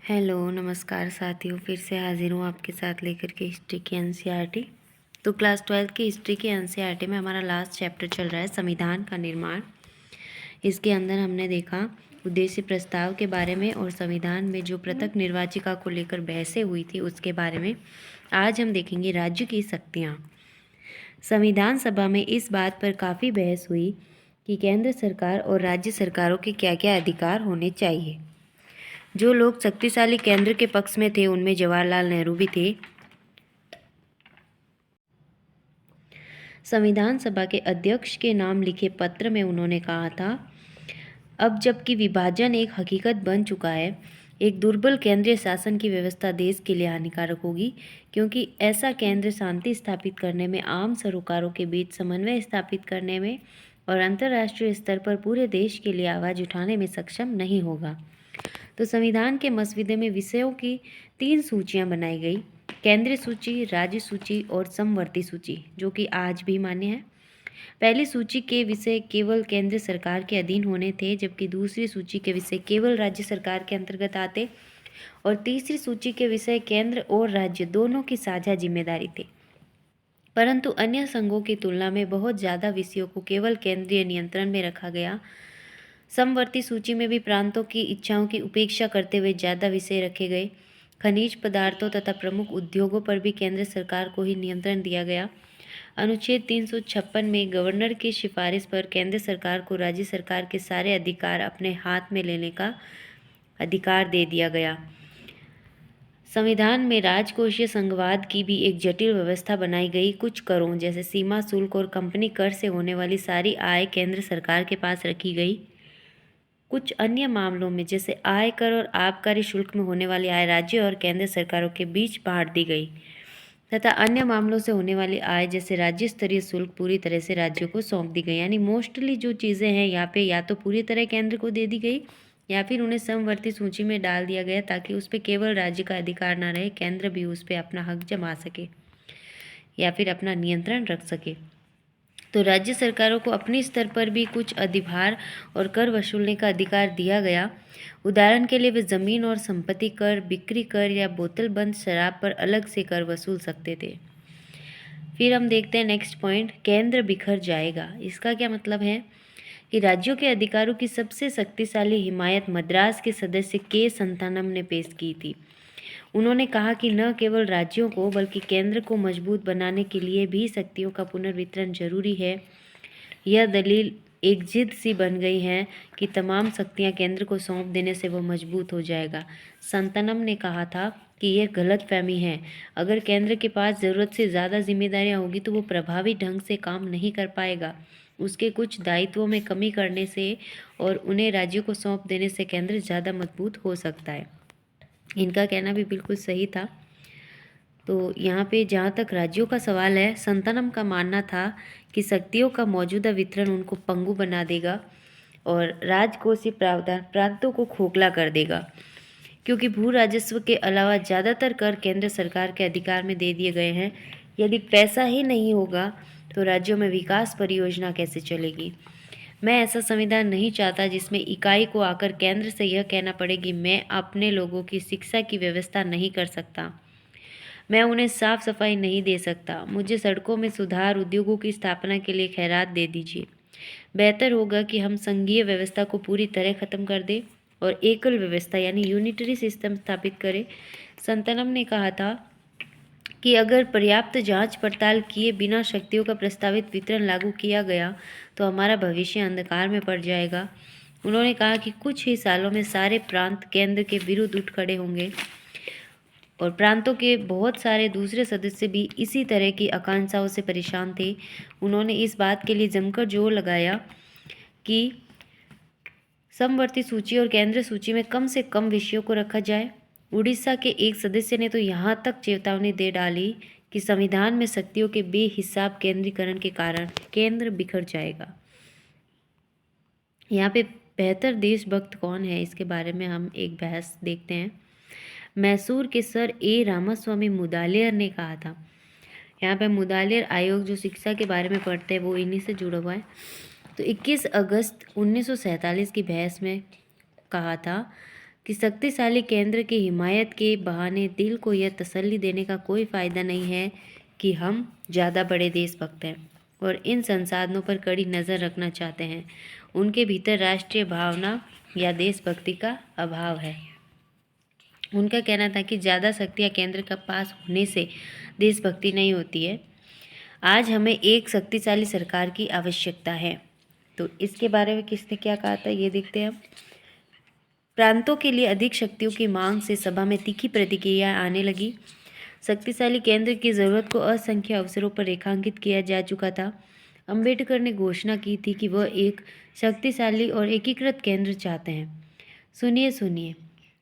Hello नमस्कार साथियों, फिर से हाजिर हूँ आपके साथ लेकर के हिस्ट्री की एनसीईआरटी। तो क्लास 12 की हिस्ट्री की एनसीईआरटी में हमारा लास्ट चैप्टर चल रहा है संविधान का निर्माण। इसके अंदर हमने देखा उद्देश्य प्रस्ताव के बारे में और संविधान में जो पृथक निर्वाचिका को लेकर बहसें हुई थी उसके बारे में। आज हम देखेंगे राज्य की शक्तियाँ। संविधान सभा में इस बात पर काफ़ी बहस हुई कि केंद्र सरकार और राज्य सरकारों के क्या क्या अधिकार होने चाहिए। जो लोग शक्तिशाली केंद्र के पक्ष में थे उनमें जवाहरलाल नेहरू भी थे। संविधान सभा के अध्यक्ष के नाम लिखे पत्र में उन्होंने कहा था, अब जबकि विभाजन एक हकीकत बन चुका है, एक दुर्बल केंद्रीय शासन की व्यवस्था देश के लिए हानिकारक होगी, क्योंकि ऐसा केंद्र शांति स्थापित करने में, आम सरोकारों के बीच समन्वय स्थापित करने में और अंतर्राष्ट्रीय स्तर पर पूरे देश के लिए आवाज़ उठाने में सक्षम नहीं होगा। तो संविधान के मसौदे में विषयों की 3 सूचियां बनाई गई, केंद्रीय सूची, राज्य सूची और समवर्ती सूची, जो कि आज भी मान्य है। पहली सूची के विषय केवल केंद्र सरकार के अधीन होने थे, जबकि दूसरी सूची के विषय केवल राज्य सरकार के अंतर्गत आते और तीसरी सूची के विषय केंद्र और राज्य दोनों की साझा जिम्मेदारी थे। परंतु अन्य संघों की तुलना में बहुत ज़्यादा विषयों को केवल केंद्रीय नियंत्रण में रखा गया। समवर्ती सूची में भी प्रांतों की इच्छाओं की उपेक्षा करते हुए ज़्यादा विषय रखे गए। खनिज पदार्थों तथा प्रमुख उद्योगों पर भी केंद्र सरकार को ही नियंत्रण दिया गया। अनुच्छेद 356 में गवर्नर की सिफारिश पर केंद्र सरकार को राज्य सरकार के सारे अधिकार अपने हाथ में लेने का अधिकार दे दिया गया। संविधान में राजकोषीय संघवाद की भी एक जटिल व्यवस्था बनाई गई। कुछ करों जैसे सीमा शुल्क और कंपनी कर से होने वाली सारी आय केंद्र सरकार के पास रखी गई। कुछ अन्य मामलों में जैसे आयकर और आबकारी शुल्क में होने वाली आय राज्य और केंद्र सरकारों के बीच बांट दी गई तथा अन्य मामलों से होने वाली आय जैसे राज्य स्तरीय शुल्क पूरी तरह से राज्यों को सौंप दी गई। यानी मोस्टली जो चीज़ें हैं यहाँ पे या तो पूरी तरह केंद्र को दे दी गई या फिर उन्हें समवर्ती सूची में डाल दिया गया, ताकि उस पर केवल राज्य का अधिकार ना रहे, केंद्र भी उस पर अपना हक जमा सके या फिर अपना नियंत्रण रख सके। तो राज्य सरकारों को अपने स्तर पर भी कुछ अधिभार और कर वसूलने का अधिकार दिया गया। उदाहरण के लिए वे जमीन और संपत्ति कर, बिक्री कर या बोतलबंद शराब पर अलग से कर वसूल सकते थे। फिर हम देखते हैं नेक्स्ट पॉइंट, केंद्र बिखर जाएगा। इसका क्या मतलब है कि राज्यों के अधिकारों की सबसे शक्तिशाली हिमायत मद्रास के सदस्य के संतानम ने पेश की थी। उन्होंने कहा कि न केवल राज्यों को बल्कि केंद्र को मजबूत बनाने के लिए भी शक्तियों का पुनर्वितरण जरूरी है। यह दलील एक जिद सी बन गई है कि तमाम शक्तियां केंद्र को सौंप देने से वह मजबूत हो जाएगा। संतनम ने कहा था कि यह गलतफहमी है। अगर केंद्र के पास ज़रूरत से ज़्यादा जिम्मेदारियां होगी तो वो प्रभावी ढंग से काम नहीं कर पाएगा। उसके कुछ दायित्वों में कमी करने से और उन्हें राज्यों को सौंप देने से केंद्र ज़्यादा मजबूत हो सकता है। इनका कहना भी बिल्कुल सही था। तो यहाँ पे जहाँ तक राज्यों का सवाल है, संतानम का मानना था कि शक्तियों का मौजूदा वितरण उनको पंगु बना देगा और राजकोषीय प्रावधान प्रांतों को खोखला कर देगा, क्योंकि भू राजस्व के अलावा ज़्यादातर कर केंद्र सरकार के अधिकार में दे दिए गए हैं। यदि पैसा ही नहीं होगा तो राज्यों में विकास परियोजना कैसे चलेगी। मैं ऐसा संविधान नहीं चाहता जिसमें इकाई को आकर केंद्र से यह कहना पड़े कि मैं अपने लोगों की शिक्षा की व्यवस्था नहीं कर सकता, मैं उन्हें साफ सफाई नहीं दे सकता, मुझे सड़कों में सुधार, उद्योगों की स्थापना के लिए खैरात दे दीजिए। बेहतर होगा कि हम संघीय व्यवस्था को पूरी तरह खत्म कर दें और एकल व्यवस्था यानी यूनिटरी सिस्टम स्थापित करें। संतनम ने कहा था कि अगर पर्याप्त जांच पड़ताल किए बिना शक्तियों का प्रस्तावित वितरण लागू किया गया तो हमारा भविष्य अंधकार में पड़ जाएगा। उन्होंने कहा कि कुछ ही सालों में सारे प्रांत केंद्र के विरुद्ध उठ खड़े होंगे और प्रांतों के बहुत सारे दूसरे सदस्य भी इसी तरह की आकांक्षाओं से परेशान थे। उन्होंने इस बात के लिए जमकर जोर लगाया कि समवर्ती सूची और केंद्र सूची में कम से कम विषयों को रखा जाए। उड़ीसा के एक सदस्य ने तो यहाँ तक चेतावनी दे डाली कि संविधान में शक्तियों के बेहिसाब केंद्रीकरण के कारण केंद्र बिखर जाएगा। यहाँ पे बेहतर देशभक्त कौन है, इसके बारे में हम एक बहस देखते हैं। मैसूर के सर ए रामास्वामी मुदालियर ने कहा था, यहाँ पे मुदालियर आयोग जो शिक्षा के बारे में पढ़ते हैं वो इन्हीं से जुड़ा हुआ है। तो 21 अगस्त 1947 की बहस में कहा था कि शक्तिशाली केंद्र की हिमायत के बहाने दिल को यह तसल्ली देने का कोई फ़ायदा नहीं है कि हम ज़्यादा बड़े देशभक्त हैं और इन संसाधनों पर कड़ी नज़र रखना चाहते हैं। उनके भीतर राष्ट्रीय भावना या देशभक्ति का अभाव है। उनका कहना था कि ज़्यादा शक्तियाँ केंद्र के पास होने से देशभक्ति नहीं होती है। आज हमें एक शक्तिशाली सरकार की आवश्यकता है। तो इसके बारे में किसने क्या कहा था ये देखते हैं हम। प्रांतों के लिए अधिक शक्तियों की मांग से सभा में तीखी प्रतिक्रिया आने लगी। शक्तिशाली केंद्र की जरूरत को असंख्य अवसरों पर रेखांकित किया जा चुका था। अंबेडकर ने घोषणा की थी कि वह एक शक्तिशाली और एकीकृत केंद्र चाहते हैं। सुनिए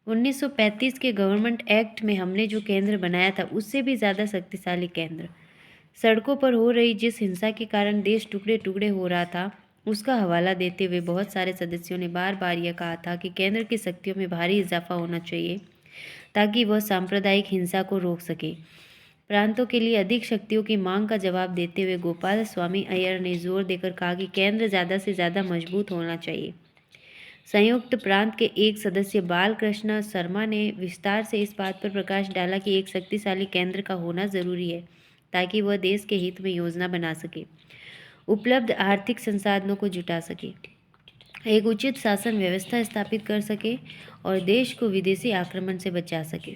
1935 के गवर्नमेंट एक्ट में हमने जो केंद्र बनाया था उससे भी ज़्यादा शक्तिशाली केंद्र। सड़कों पर हो रही जिस हिंसा के कारण देश टुकड़े टुकड़े हो रहा था उसका हवाला देते हुए बहुत सारे सदस्यों ने बार बार यह कहा था कि केंद्र की शक्तियों में भारी इजाफा होना चाहिए ताकि वह सांप्रदायिक हिंसा को रोक सके। प्रांतों के लिए अधिक शक्तियों की मांग का जवाब देते हुए गोपाल स्वामी अय्यर ने जोर देकर कहा कि केंद्र ज़्यादा से ज़्यादा मजबूत होना चाहिए। संयुक्त प्रांत के एक सदस्य बालकृष्ण शर्मा ने विस्तार से इस बात पर प्रकाश डाला कि एक शक्तिशाली केंद्र का होना जरूरी है ताकि वह देश के हित में योजना बना सके, उपलब्ध आर्थिक संसाधनों को जुटा सके, एक उचित शासन व्यवस्था स्थापित कर सके और देश को विदेशी आक्रमण से बचा सके।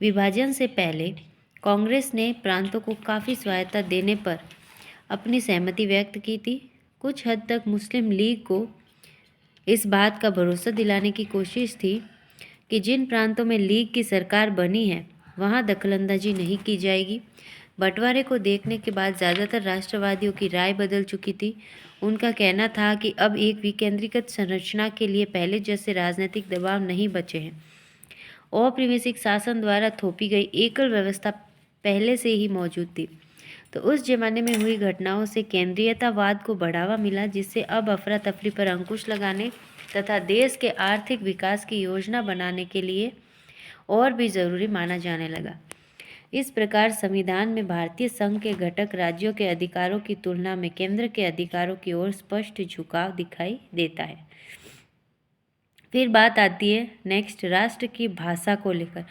विभाजन से पहले कांग्रेस ने प्रांतों को काफ़ी स्वायत्तता देने पर अपनी सहमति व्यक्त की थी। कुछ हद तक मुस्लिम लीग को इस बात का भरोसा दिलाने की कोशिश थी कि जिन प्रांतों में लीग की सरकार बनी है वहां दखलंदाजी नहीं की जाएगी। बंटवारे को देखने के बाद ज़्यादातर राष्ट्रवादियों की राय बदल चुकी थी। उनका कहना था कि अब एक विकेंद्रीकृत संरचना के लिए पहले जैसे राजनीतिक दबाव नहीं बचे हैं। औपनिवेशिक शासन द्वारा थोपी गई एकल व्यवस्था पहले से ही मौजूद थी। तो उस जमाने में हुई घटनाओं से केंद्रीयतावाद को बढ़ावा मिला, जिससे अब अफरा तफरी पर अंकुश लगाने तथा देश के आर्थिक विकास की योजना बनाने के लिए और भी जरूरी माना जाने लगा। इस प्रकार संविधान में भारतीय संघ के घटक राज्यों के अधिकारों की तुलना में केंद्र के अधिकारों की ओर स्पष्ट झुकाव दिखाई देता है। फिर बात आती है नेक्स्ट राष्ट्र की भाषा को लेकर।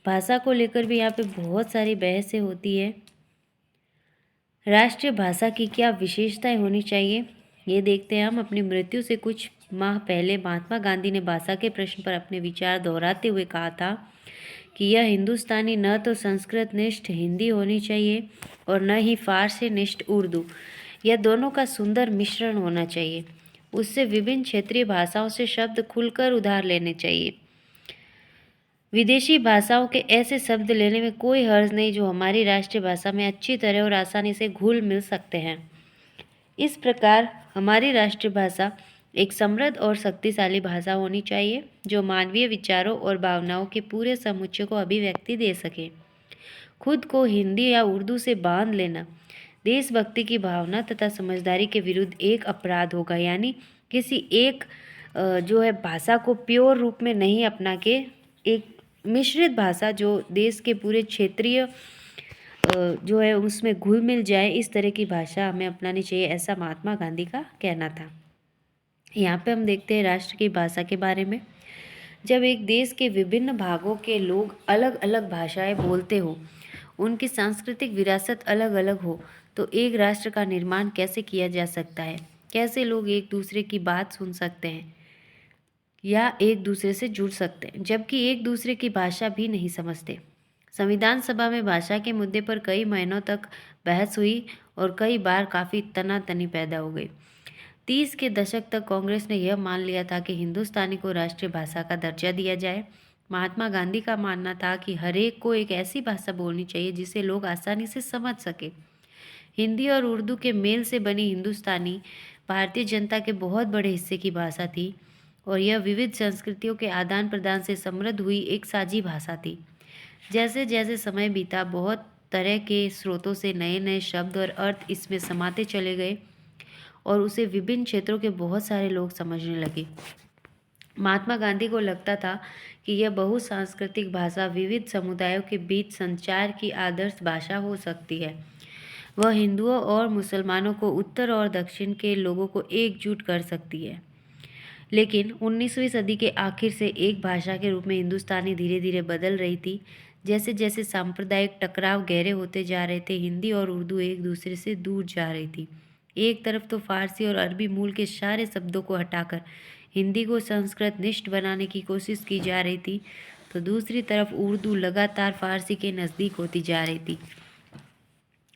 भाषा को लेकर भी यहाँ पे बहुत सारी बहसें होती है। राष्ट्रीय भाषा की क्या विशेषताएं होनी चाहिए ये देखते हैं हम। अपनी मृत्यु से कुछ माह पहले महात्मा गांधी ने भाषा के प्रश्न पर अपने विचार दोहराते हुए कहा था कि यह हिंदुस्तानी न तो संस्कृत निष्ठ हिंदी होनी चाहिए और न ही फारसी निष्ठ उर्दू। यह दोनों का सुंदर मिश्रण होना चाहिए। उससे विभिन्न क्षेत्रीय भाषाओं से शब्द खुलकर उधार लेने चाहिए। विदेशी भाषाओं के ऐसे शब्द लेने में कोई हर्ज नहीं जो हमारी राष्ट्रीय भाषा में अच्छी तरह और आसानी से घुल मिल सकते हैं। इस प्रकार हमारी राष्ट्रीय भाषा एक समृद्ध और शक्तिशाली भाषा होनी चाहिए जो मानवीय विचारों और भावनाओं के पूरे समुच्चय को अभिव्यक्ति दे सके। खुद को हिंदी या उर्दू से बांध लेना देशभक्ति की भावना तथा समझदारी के विरुद्ध एक अपराध होगा। यानी किसी एक जो है भाषा को प्योर रूप में नहीं अपना के एक मिश्रित भाषा जो देश के पूरे क्षेत्रीय जो है उसमें घुल मिल जाए, इस तरह की भाषा हमें अपनानी चाहिए, ऐसा महात्मा गांधी का कहना था। यहाँ पे हम देखते हैं राष्ट्र की भाषा के बारे में। जब एक देश के विभिन्न भागों के लोग अलग अलग भाषाएं बोलते हो, उनकी सांस्कृतिक विरासत अलग अलग हो, तो एक राष्ट्र का निर्माण कैसे किया जा सकता है? कैसे लोग एक दूसरे की बात सुन सकते हैं या एक दूसरे से जुड़ सकते हैं जबकि एक दूसरे की भाषा भी नहीं समझते? संविधान सभा में भाषा के मुद्दे पर कई महीनों तक बहस हुई और कई बार काफ़ी तनातनी पैदा हो गई। 30 के दशक तक कांग्रेस ने यह मान लिया था कि हिंदुस्तानी को राष्ट्रीय भाषा का दर्जा दिया जाए। महात्मा गांधी का मानना था कि हर एक को एक ऐसी भाषा बोलनी चाहिए जिसे लोग आसानी से समझ सके। हिंदी और उर्दू के मेल से बनी हिंदुस्तानी भारतीय जनता के बहुत बड़े हिस्से की भाषा थी और यह विविध संस्कृतियों के आदान प्रदान से समृद्ध हुई एक साझी भाषा थी। जैसे जैसे समय बीता, बहुत तरह के स्रोतों से नए नए शब्द और अर्थ इसमें समाते चले गए और उसे विभिन्न क्षेत्रों के बहुत सारे लोग समझने लगे। महात्मा गांधी को लगता था कि यह बहुसांस्कृतिक भाषा विविध समुदायों के बीच संचार की आदर्श भाषा हो सकती है। वह हिंदुओं और मुसलमानों को, उत्तर और दक्षिण के लोगों को एकजुट कर सकती है। लेकिन 19वीं सदी के आखिर से एक भाषा के रूप में हिंदुस्तानी धीरे धीरे बदल रही थी। जैसे जैसे सांप्रदायिक टकराव गहरे होते जा रहे थे, हिंदी और उर्दू एक दूसरे से दूर जा रही थी। एक तरफ तो फारसी और अरबी मूल के सारे शब्दों को हटाकर हिंदी को संस्कृत निष्ठ बनाने की कोशिश की जा रही थी, तो दूसरी तरफ उर्दू लगातार फारसी के नज़दीक होती जा रही थी।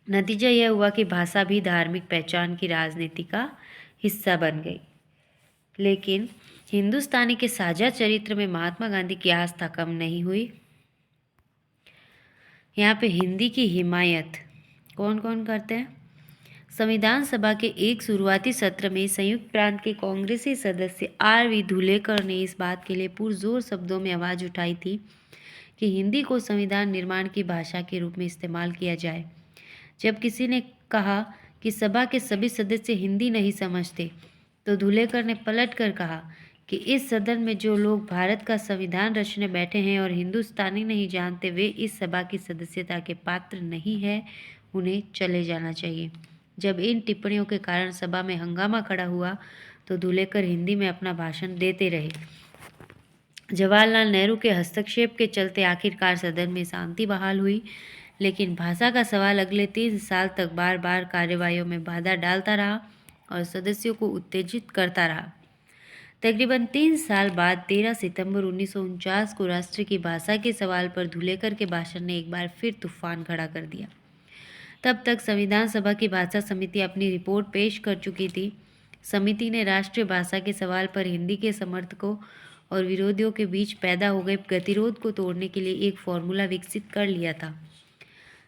नतीजा यह हुआ कि भाषा भी धार्मिक पहचान की राजनीति का हिस्सा बन गई। लेकिन हिंदुस्तानी के साझा चरित्र में महात्मा गांधी की आस्था कम नहीं हुई। यहाँ पे हिंदी की हिमायत कौन कौन करते हैं? संविधान सभा के एक शुरुआती सत्र में संयुक्त प्रांत के कांग्रेसी सदस्य आर.वी. धुलेकर ने इस बात के लिए पुरजोर शब्दों में आवाज़ उठाई थी कि हिंदी को संविधान निर्माण की भाषा के रूप में इस्तेमाल किया जाए। जब किसी ने कहा कि सभा के सभी सदस्य हिंदी नहीं समझते, तो धुलेकर ने पलट कर कहा कि इस सदन में जो लोग भारत का संविधान रचने बैठे हैं और हिंदुस्तानी नहीं जानते, वे इस सभा की सदस्यता के पात्र नहीं है, उन्हें चले जाना चाहिए। जब इन टिप्पणियों के कारण सभा में हंगामा खड़ा हुआ, तो धुलेकर हिंदी में अपना भाषण देते रहे। जवाहरलाल नेहरू के हस्तक्षेप के चलते आखिरकार सदन में शांति बहाल हुई, लेकिन भाषा का सवाल अगले 3 साल तक बार बार कार्यवाहियों में बाधा डालता रहा और सदस्यों को उत्तेजित करता रहा। तकरीबन 3 साल बाद 13 सितंबर 1949 को राष्ट्र की भाषा के सवाल पर धुलेकर के भाषण ने एक बार फिर तूफान खड़ा कर दिया। तब तक संविधान सभा की भाषा समिति अपनी रिपोर्ट पेश कर चुकी थी। समिति ने राष्ट्रीय भाषा के सवाल पर हिंदी के समर्थकों और विरोधियों के बीच पैदा हो गए गतिरोध को तोड़ने के लिए एक फॉर्मूला विकसित कर लिया था।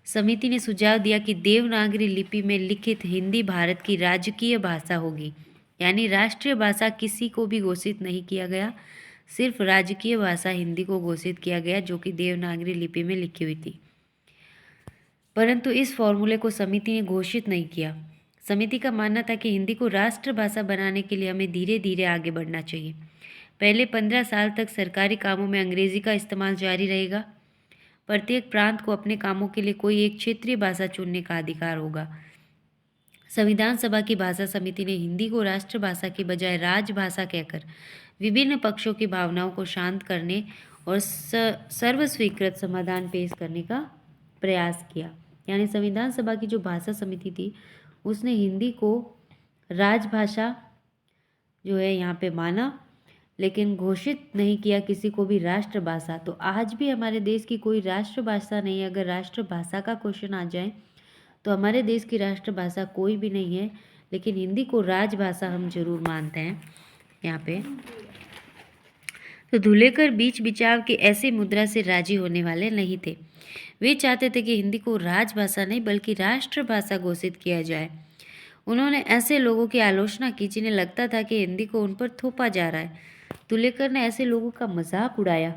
समिति ने सुझाव दिया कि देवनागरी लिपि में लिखित हिंदी भारत की राजकीय भाषा होगी, यानी राष्ट्रीय भाषा किसी को भी घोषित नहीं किया गया, सिर्फ राजकीय भाषा हिंदी को घोषित किया गया, जो कि देवनागरी लिपि में लिखी हुई थी। परंतु इस फॉर्मूले को समिति ने घोषित नहीं किया। समिति का मानना था कि हिंदी को राष्ट्रभाषा बनाने के लिए हमें धीरे धीरे आगे बढ़ना चाहिए। पहले 15 साल तक सरकारी कामों में अंग्रेजी का इस्तेमाल जारी रहेगा। प्रत्येक प्रांत को अपने कामों के लिए कोई एक क्षेत्रीय भाषा चुनने का अधिकार होगा। संविधान सभा की भाषा समिति ने हिंदी को राष्ट्रभाषा की बजाय राजभाषा कहकर विभिन्न पक्षों की भावनाओं को शांत करने और सर्वस्वीकृत समाधान पेश करने का प्रयास किया। यानी संविधान सभा की जो भाषा समिति थी, उसने हिंदी को राजभाषा जो है यहाँ पे माना, लेकिन घोषित नहीं किया किसी को भी राष्ट्रभाषा। तो आज भी हमारे देश की कोई राष्ट्रभाषा नहीं है। अगर राष्ट्रभाषा का क्वेश्चन आ जाए तो हमारे देश की राष्ट्रभाषा कोई भी नहीं है, लेकिन हिंदी को राजभाषा हम जरूर मानते हैं यहाँ पे। तो धुलेकर बीच बिचाव की ऐसी मुद्रा से राजी होने वाले नहीं थे। वे चाहते थे कि हिंदी को राजभाषा नहीं बल्कि राष्ट्रभाषा घोषित किया जाए। उन्होंने ऐसे लोगों की आलोचना की जिन्हें लगता था कि हिंदी को उन पर थोपा जा रहा है। धुलेकर ने ऐसे लोगों का मजाक उड़ाया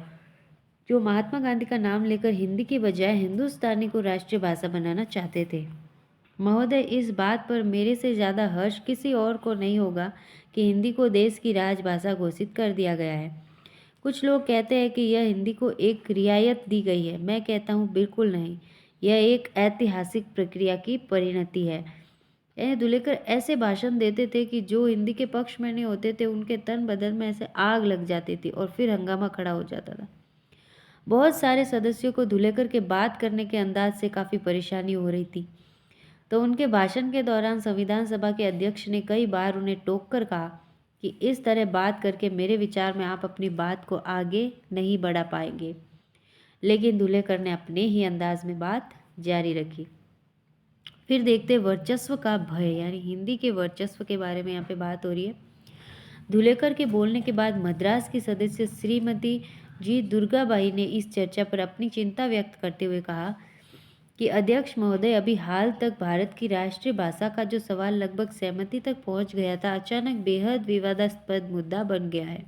जो महात्मा गांधी का नाम लेकर हिंदी के बजाय हिंदुस्तानी को राष्ट्रीय भाषा बनाना चाहते थे। महोदय, इस बात पर मेरे से ज़्यादा हर्ष किसी और को नहीं होगा कि हिंदी को देश की राजभाषा घोषित कर दिया गया है। कुछ लोग कहते हैं कि यह हिंदी को एक रियायत दी गई है। मैं कहता हूँ बिल्कुल नहीं, यह एक ऐतिहासिक प्रक्रिया की परिणति है। धुलेकर ऐसे भाषण देते थे कि जो हिंदी के पक्ष में नहीं होते थे उनके तन बदन में ऐसे आग लग जाती थी और फिर हंगामा खड़ा हो जाता था। बहुत सारे सदस्यों को धुलेकर के बात करने के अंदाज से काफ़ी परेशानी हो रही थी, तो उनके भाषण के दौरान संविधान सभा के अध्यक्ष ने कई बार उन्हें टोक कर कहा कि इस तरह बात करके मेरे विचार में आप अपनी बात को आगे नहीं बढ़ा पाएंगे। लेकिन धुलेकर ने अपने ही अंदाज में बात जारी रखी। फिर देखते वर्चस्व का भय, यानी हिंदी के वर्चस्व के बारे में यहाँ पे बात हो रही है। धुलेकर के बोलने के बाद मद्रास की सदस्य श्रीमती जी दुर्गाबाई ने इस चर्चा पर अपनी चिंता व्यक्त करते हुए कहा कि अध्यक्ष महोदय, अभी हाल तक भारत की राष्ट्रीय भाषा का जो सवाल लगभग सहमति तक पहुंच गया था, अचानक बेहद विवादास्पद मुद्दा बन गया है।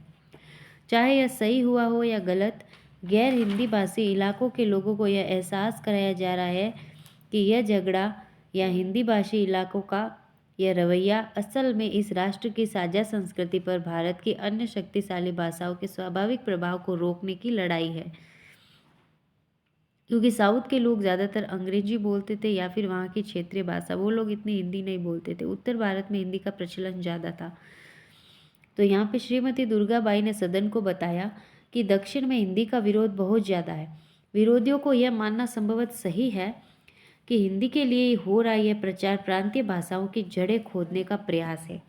चाहे यह सही हुआ हो या गलत, गैर हिंदी भाषी इलाकों के लोगों को यह एहसास कराया जा रहा है कि यह झगड़ा या हिंदी भाषी इलाकों का यह रवैया असल में इस राष्ट्र की साझा संस्कृति पर भारत की अन्य शक्तिशाली भाषाओं के स्वाभाविक प्रभाव को रोकने की लड़ाई है। क्योंकि साउथ के लोग ज़्यादातर अंग्रेजी बोलते थे या फिर वहाँ की क्षेत्रीय भाषा, वो लोग इतनी हिंदी नहीं बोलते थे। उत्तर भारत में हिंदी का प्रचलन ज़्यादा था। तो यहाँ पे श्रीमती दुर्गाबाई ने सदन को बताया कि दक्षिण में हिंदी का विरोध बहुत ज़्यादा है। विरोधियों को यह मानना संभवतः सही है कि हिंदी के लिए हो रहा यह प्रचार प्रांतीय भाषाओं की जड़ें खोदने का प्रयास है।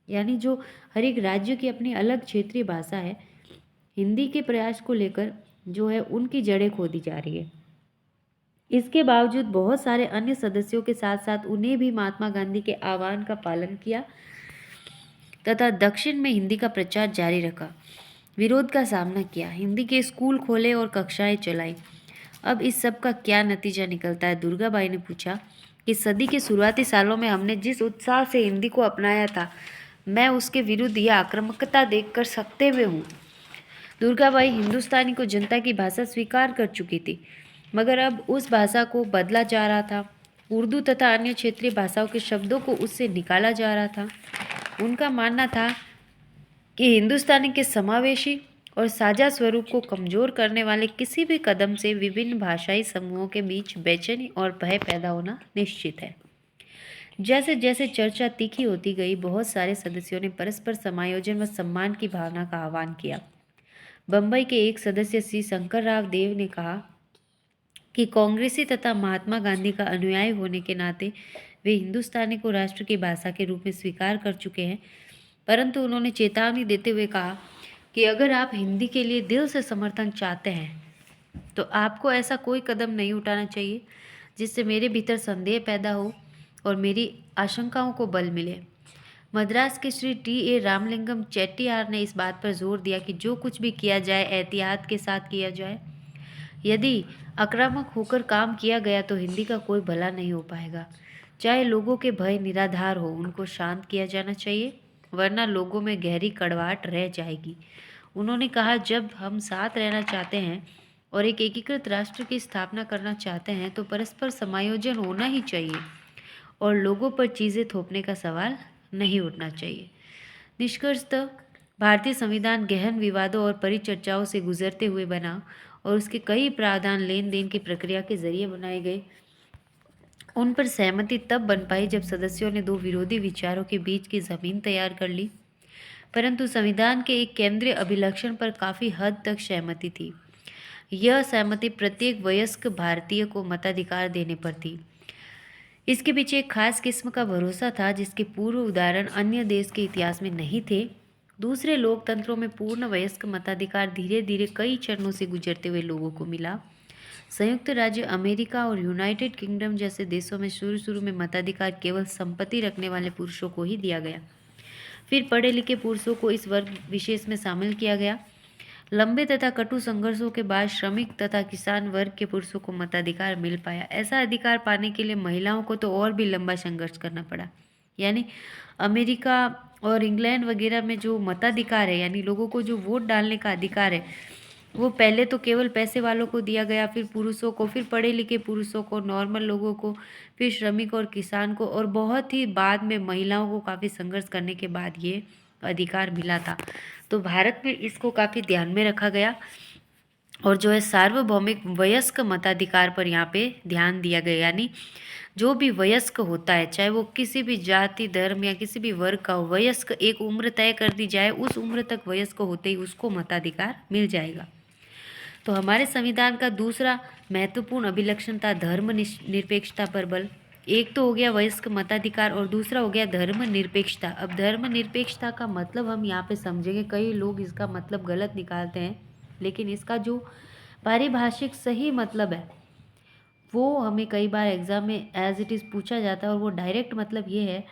यानी जो हर एक राज्य की अपनी अलग क्षेत्रीय भाषा है, हिंदी के प्रयास को लेकर जो है उनकी जड़ें खोदी जा रही है। इसके बावजूद बहुत सारे अन्य सदस्यों के साथ साथ उन्हें भी महात्मा गांधी के आह्वान का पालन किया तथा दक्षिण में हिंदी का प्रचार जारी रखा, विरोध का सामना किया, हिंदी के स्कूल खोले और कक्षाएं चलाई। अब इस सब का क्या नतीजा निकलता है? दुर्गाबाई ने पूछा कि सदी के शुरुआती सालों में हमने जिस उत्साह से हिंदी को अपनाया था, मैं उसके विरुद्ध यह आक्रामकता देखकर सकते में हूँ। दुर्गाबाई हिंदुस्तानी को जनता की भाषा स्वीकार कर चुकी थी, मगर अब उस भाषा को बदला जा रहा था। उर्दू तथा अन्य क्षेत्रीय भाषाओं के शब्दों को उससे निकाला जा रहा था। उनका मानना था कि हिंदुस्तानी के समावेशी और साझा स्वरूप को कमजोर करने वाले किसी भी कदम से विभिन्न भाषाई समूहों के बीच बेचैनी और भय पैदा होना निश्चित है। जैसे जैसे चर्चा तीखी होती गई, बहुत सारे सदस्यों ने परस्पर समायोजन व सम्मान की भावना का आह्वान किया। बंबई के एक सदस्य श्री शंकरराव देव ने कहा कि कांग्रेसी तथा महात्मा गांधी का अनुयायी होने के नाते वे हिंदुस्तानी को राष्ट्र की भाषा के रूप में स्वीकार कर चुके हैं, परंतु उन्होंने चेतावनी देते हुए कहा कि अगर आप हिंदी के लिए दिल से समर्थन चाहते हैं तो आपको ऐसा कोई कदम नहीं उठाना चाहिए जिससे मेरे भीतर संदेह पैदा हो और मेरी आशंकाओं को बल मिले। मद्रास के श्री T.A. रामलिंगम चेट्टियार ने इस बात पर जोर दिया कि जो कुछ भी किया जाए एहतियात के साथ किया जाए। यदि आक्रामक होकर काम किया गया तो हिंदी का कोई भला नहीं हो पाएगा। चाहे लोगों के भय निराधार हो, उनको शांत किया जाना चाहिए, वरना लोगों में गहरी कड़वाहट रह जाएगी। उन्होंने कहा, जब हम साथ रहना चाहते हैं और एक एकीकृत राष्ट्र की स्थापना करना चाहते हैं तो परस्पर समायोजन होना ही चाहिए और लोगों पर चीज़ें थोपने का सवाल नहीं उठना चाहिए। निष्कर्षतः भारतीय संविधान गहन विवादों और परिचर्चाओं से गुजरते हुए बना और उसके कई प्रावधान लेन देन की प्रक्रिया के जरिए बनाए गए। उन पर सहमति तब बन पाई जब सदस्यों ने दो विरोधी विचारों के बीच की जमीन तैयार कर ली, परंतु संविधान के एक केंद्रीय अभिलक्षण पर काफ़ी हद तक सहमति थी। यह सहमति प्रत्येक वयस्क भारतीय को मताधिकार देने पर थी। इसके पीछे एक खास किस्म का भरोसा था जिसके पूर्व उदाहरण अन्य देश के इतिहास में नहीं थे। दूसरे लोकतंत्रों में पूर्ण वयस्क मताधिकार धीरे धीरे कई चरणों से गुजरते हुए लोगों को मिला। संयुक्त राज्य अमेरिका और यूनाइटेड किंगडम जैसे देशों में शुरू में मताधिकार केवल संपत्ति रखने वाले पुरुषों को ही दिया गया। फिर पढ़े लिखे पुरुषों को इस वर्ग विशेष में शामिल किया गया। लंबे तथा कटु संघर्षों के बाद श्रमिक तथा किसान वर्ग के पुरुषों को मताधिकार मिल पाया। ऐसा अधिकार पाने के लिए महिलाओं को तो और भी लंबा संघर्ष करना पड़ा। यानी अमेरिका और इंग्लैंड वगैरह में जो मताधिकार है, यानी लोगों को जो वोट डालने का अधिकार है, वो पहले तो केवल पैसे वालों को दिया गया, फिर पुरुषों को, फिर पढ़े लिखे पुरुषों को, नॉर्मल लोगों को, फिर श्रमिक और किसान को, और बहुत ही बाद में महिलाओं को काफ़ी संघर्ष करने के बाद ये अधिकार मिला था। तो भारत में इसको काफ़ी ध्यान में रखा गया और जो है सार्वभौमिक वयस्क मताधिकार पर यहाँ पे ध्यान दिया गया। यानी जो भी वयस्क होता है, चाहे वो किसी भी जाति धर्म या किसी भी वर्ग का हो, वयस्क एक उम्र तय कर दी जाए, उस उम्र तक वयस्क होते ही उसको मताधिकार मिल जाएगा। तो हमारे संविधान का दूसरा महत्वपूर्ण अभिलक्षण था धर्म निरपेक्षता पर बल। एक तो हो गया वयस्क मताधिकार और दूसरा हो गया धर्म निरपेक्षता। अब धर्म निरपेक्षता का मतलब हम यहाँ पे समझेंगे, कई लोग इसका मतलब गलत निकालते हैं, लेकिन इसका जो पारिभाषिक सही मतलब है वो हमें कई बार एग्जाम में एज इट इज़ पूछा जाता है, और वो डायरेक्ट मतलब ये है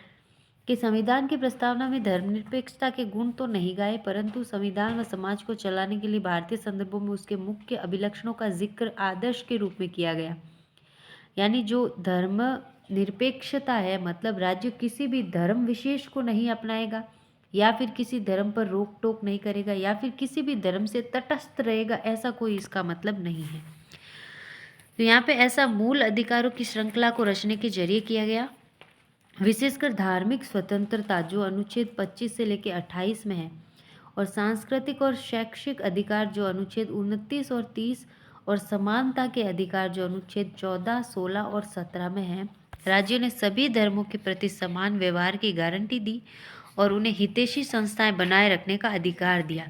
कि संविधान की प्रस्तावना में धर्मनिरपेक्षता के गुण तो नहीं गाए, परंतु संविधान व समाज को चलाने के लिए भारतीय संदर्भों में उसके मुख्य अभिलक्षणों का जिक्र आदर्श के रूप में किया गया। यानी जो धर्म निरपेक्षता है, मतलब राज्य किसी भी धर्म विशेष को नहीं अपनाएगा या फिर किसी धर्म पर रोक टोक नहीं करेगा या फिर किसी भी धर्म से तटस्थ रहेगा, ऐसा कोई इसका मतलब नहीं है। तो यहाँ पे ऐसा मूल अधिकारों की श्रृंखला को रचने के जरिए किया गया। विशेषकर धार्मिक स्वतंत्रता जो अनुच्छेद 25 से लेकर 28 में है, और सांस्कृतिक और शैक्षिक अधिकार जो अनुच्छेद 29 और 30, और समानता के अधिकार जो अनुच्छेद 14, 16 और 17 में है। राज्य ने सभी धर्मों के प्रति समान व्यवहार की गारंटी दी और उन्हें हितैषी संस्थाएं बनाए रखने का अधिकार दिया।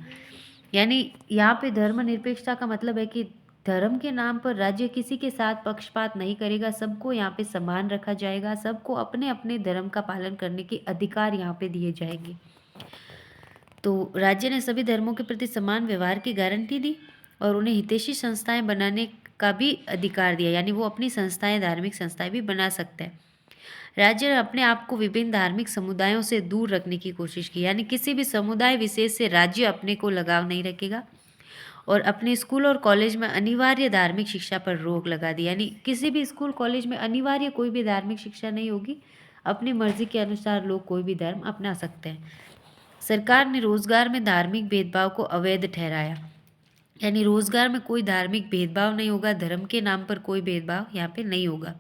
यानी यहाँ पे धर्मनिरपेक्षता का मतलब है कि धर्म के नाम पर राज्य किसी के साथ पक्षपात नहीं करेगा, सबको यहाँ पे समान रखा जाएगा, सबको अपने अपने धर्म का पालन करने के अधिकार यहाँ पे दिए जाएंगे। तो राज्य ने सभी धर्मों के प्रति समान व्यवहार की गारंटी दी और उन्हें हितैषी संस्थाएं बनाने का भी अधिकार दिया, यानी वो अपनी संस्थाएं, धार्मिक संस्थाएं भी बना सकते हैं। राज्य ने अपने आप को विभिन्न धार्मिक समुदायों से दूर रखने की कोशिश की, यानी किसी भी समुदाय विशेष से राज्य अपने को लगाव नहीं रखेगा और अपने स्कूल और कॉलेज में अनिवार्य धार्मिक शिक्षा पर रोक लगा दी, यानी किसी भी स्कूल कॉलेज में अनिवार्य कोई भी धार्मिक शिक्षा नहीं होगी, अपनी मर्जी के अनुसार लोग कोई भी धर्म अपना सकते हैं। सरकार ने रोजगार में धार्मिक भेदभाव को अवैध ठहराया, यानी रोजगार में कोई धार्मिक भेदभाव नहीं होगा, धर्म के नाम पर कोई भेदभाव यहाँ पे नहीं होगा।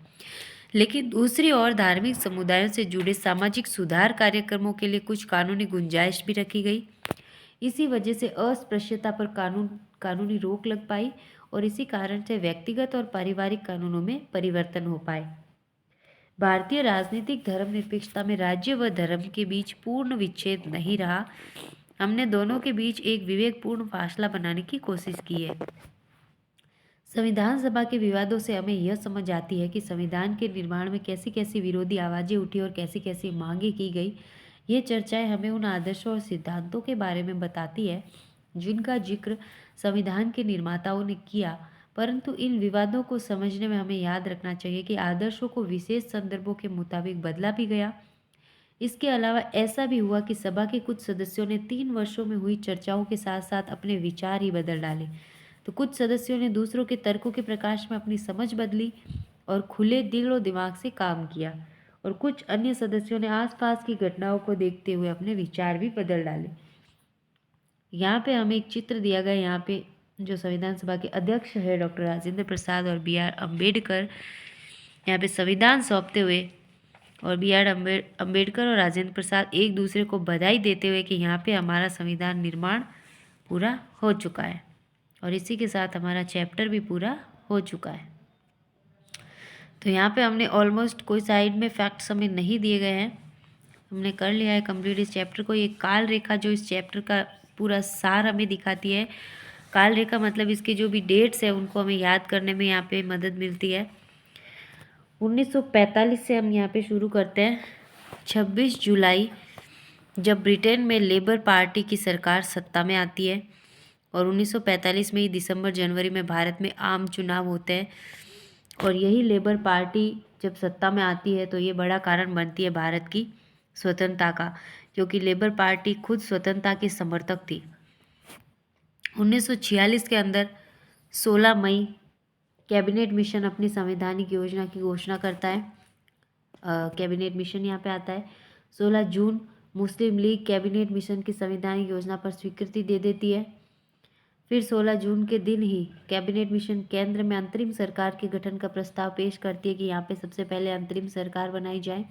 लेकिन दूसरी ओर धार्मिक समुदायों से जुड़े सामाजिक सुधार कार्यक्रमों के लिए कुछ कानूनी गुंजाइश भी रखी गई। इसी वजह से अस्पृश्यता पर कानूनी रोक लग पाई और इसी कारण से व्यक्तिगत और पारिवारिक कानूनों में परिवर्तन हो पाए। भारतीय राजनीतिक धर्मनिरपेक्षता में राज्य व धर्म के बीच पूर्ण विच्छेद नहीं रहा। हमने दोनों के बीच एक विवेकपूर्ण फासला बनाने की कोशिश की है। संविधान सभा के विवादों से हमें यह समझ आती है कि संविधान के निर्माण में कैसी कैसी विरोधी आवाजें उठी और कैसी कैसी मांगे की गई। ये चर्चाएं हमें उन आदर्शों और सिद्धांतों के बारे में बताती है जिनका जिक्र संविधान के निर्माताओं ने किया, परंतु इन विवादों को समझने में हमें याद रखना चाहिए कि आदर्शों को विशेष संदर्भों के मुताबिक बदला भी गया। इसके अलावा ऐसा भी हुआ कि सभा के कुछ सदस्यों ने 3 वर्षों में हुई चर्चाओं के साथ साथ अपने विचार ही बदल डाले, तो कुछ सदस्यों ने दूसरों के तर्कों के प्रकाश में अपनी समझ बदली और खुले दिल और दिमाग से काम किया, और कुछ अन्य सदस्यों ने आसपास की घटनाओं को देखते हुए अपने विचार भी बदल डाले। यहाँ पे हमें एक चित्र दिया गया, यहाँ पे जो संविधान सभा के अध्यक्ष है डॉक्टर राजेंद्र प्रसाद और बी आर अम्बेडकर यहाँ पे संविधान सौंपते हुए, और बी आर अम्बेडकर और राजेंद्र प्रसाद एक दूसरे को बधाई देते हुए कि यहाँ पे हमारा संविधान निर्माण पूरा हो चुका है और इसी के साथ हमारा चैप्टर भी पूरा हो चुका है। तो यहाँ पे हमने ऑलमोस्ट कोई साइड में फैक्ट्स हमें नहीं दिए गए हैं, हमने कर लिया है कंप्लीट इस चैप्टर को। ये काल रेखा जो इस चैप्टर का पूरा सार हमें दिखाती है, काल रेखा मतलब इसके जो भी डेट्स है उनको हमें याद करने में यहाँ पे मदद मिलती है। 1945 से हम यहाँ पे शुरू करते हैं। 26 जुलाई जब ब्रिटेन में लेबर पार्टी की सरकार सत्ता में आती है और 1945 में ही दिसंबर जनवरी में भारत में आम चुनाव होते हैं, और यही लेबर पार्टी जब सत्ता में आती है तो ये बड़ा कारण बनती है भारत की स्वतंत्रता का, क्योंकि लेबर पार्टी खुद स्वतंत्रता की समर्थक थी। 1946 के अंदर 16 मई कैबिनेट मिशन अपनी संवैधानिक योजना की घोषणा करता है। कैबिनेट मिशन यहाँ पे आता है। 16 जून मुस्लिम लीग कैबिनेट मिशन की संवैधानिक योजना पर स्वीकृति दे देती है। फिर 16 जून के दिन ही कैबिनेट मिशन केंद्र में अंतरिम सरकार के गठन का प्रस्ताव पेश करती है कि यहाँ पे सबसे पहले अंतरिम सरकार बनाई जाए।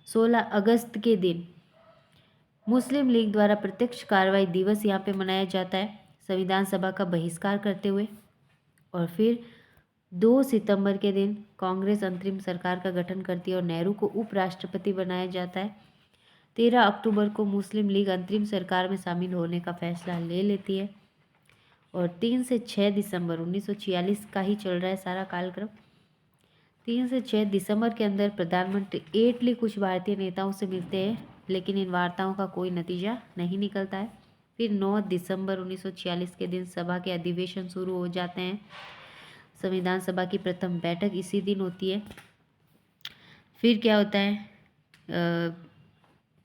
16 अगस्त के दिन मुस्लिम लीग द्वारा प्रत्यक्ष कार्रवाई दिवस यहाँ पे मनाया जाता है संविधान सभा का बहिष्कार करते हुए। और फिर 2 सितंबर के दिन कांग्रेस अंतरिम सरकार का गठन करती है और नेहरू को उपराष्ट्रपति बनाया जाता है। 13 अक्टूबर को मुस्लिम लीग अंतरिम सरकार में शामिल होने का फैसला ले लेती है और 3 से 6 दिसंबर 1946 का ही चल रहा है सारा कालक्रम। 3 से 6 दिसंबर के अंदर प्रधानमंत्री एटली कुछ भारतीय नेताओं से मिलते हैं, लेकिन इन वार्ताओं का कोई नतीजा नहीं निकलता है। फिर 9 दिसंबर 1946 के दिन सभा के अधिवेशन शुरू हो जाते हैं। संविधान सभा की प्रथम बैठक इसी दिन होती है। फिर क्या होता है,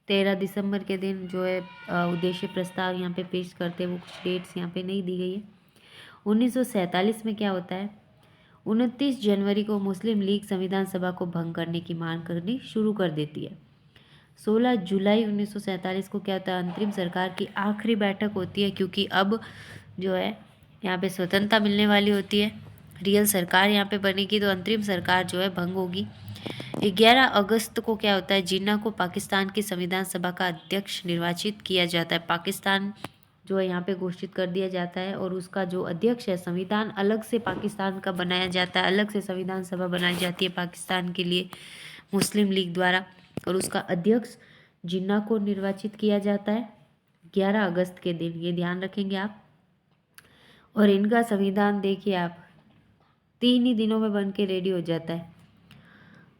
13 दिसंबर के दिन जो है उद्देश्य प्रस्ताव यहाँ पे पेश करते हैं, वो कुछ डेट्स यहाँ पे नहीं दी गई है। 1947 में क्या होता है, 29 जनवरी को मुस्लिम लीग संविधान सभा को भंग करने की मांग करनी शुरू कर देती है। 16 जुलाई 1947 को क्या होता है, अंतरिम सरकार की आखिरी बैठक होती है, क्योंकि अब जो है यहाँ पे स्वतंत्रता मिलने वाली होती है, रियल सरकार यहाँ पे बनेगी, तो अंतरिम सरकार जो है भंग होगी। 11 अगस्त को क्या होता है, जिन्ना को पाकिस्तान की संविधान सभा का अध्यक्ष निर्वाचित किया जाता है। पाकिस्तान जो है यहाँ पे घोषित कर दिया जाता है और उसका जो अध्यक्ष है, संविधान अलग से पाकिस्तान का बनाया जाता है, अलग से संविधान सभा बनाई जाती है पाकिस्तान के लिए मुस्लिम लीग द्वारा, और उसका अध्यक्ष जिन्ना को निर्वाचित किया जाता है 11 अगस्त के दिन, ये ध्यान रखेंगे आप। और इनका संविधान देखिए आप 3 ही दिनों में बन के रेडी हो जाता है।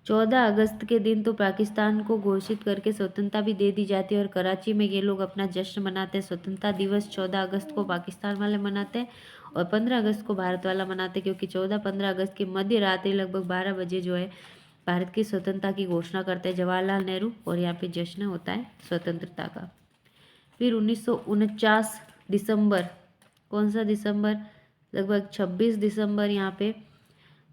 14 अगस्त के दिन तो पाकिस्तान को घोषित करके स्वतंत्रता भी दे दी जाती है और कराची में ये लोग अपना जश्न मनाते हैं। स्वतंत्रता दिवस 14 अगस्त को पाकिस्तान वाले मनाते हैं और 15 अगस्त को भारत वाला मनाते हैं, क्योंकि 14-15 अगस्त की मध्य रात्रि लगभग 12 बजे जो है भारत की स्वतंत्रता की घोषणा करते हैं जवाहरलाल नेहरू, और यहाँ पे जश्न होता है स्वतंत्रता का। फिर 1949 दिसंबर, कौन सा दिसंबर, लगभग 26 दिसंबर यहाँ पे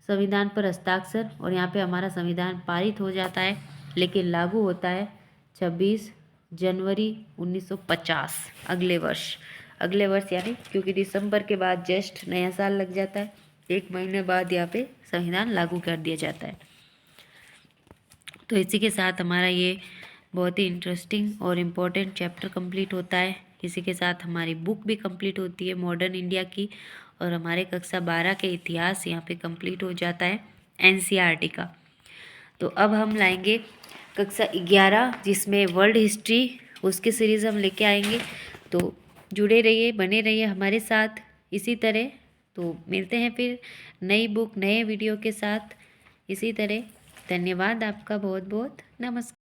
संविधान पर हस्ताक्षर, और यहाँ पे हमारा संविधान पारित हो जाता है, लेकिन लागू होता है 26 जनवरी 1950, अगले वर्ष यानी, क्योंकि दिसंबर के बाद जस्ट नया साल लग जाता है, 1 महीने बाद यहाँ पे संविधान लागू कर दिया जाता है। तो इसी के साथ हमारा ये बहुत ही इंटरेस्टिंग और इम्पोर्टेंट चैप्टर कंप्लीट होता है। इसी के साथ हमारी बुक भी कंप्लीट होती है मॉडर्न इंडिया की, और हमारे कक्षा 12 के इतिहास यहाँ पे कंप्लीट हो जाता है एनसीईआरटी का। तो अब हम लाएंगे कक्षा 11 जिसमें वर्ल्ड हिस्ट्री, उसकी सीरीज़ हम लेके आएंगे। तो जुड़े रहिए, बने रहिए हमारे साथ इसी तरह। तो मिलते हैं फिर नई बुक नए वीडियो के साथ इसी तरह। धन्यवाद आपका बहुत बहुत, नमस्कार।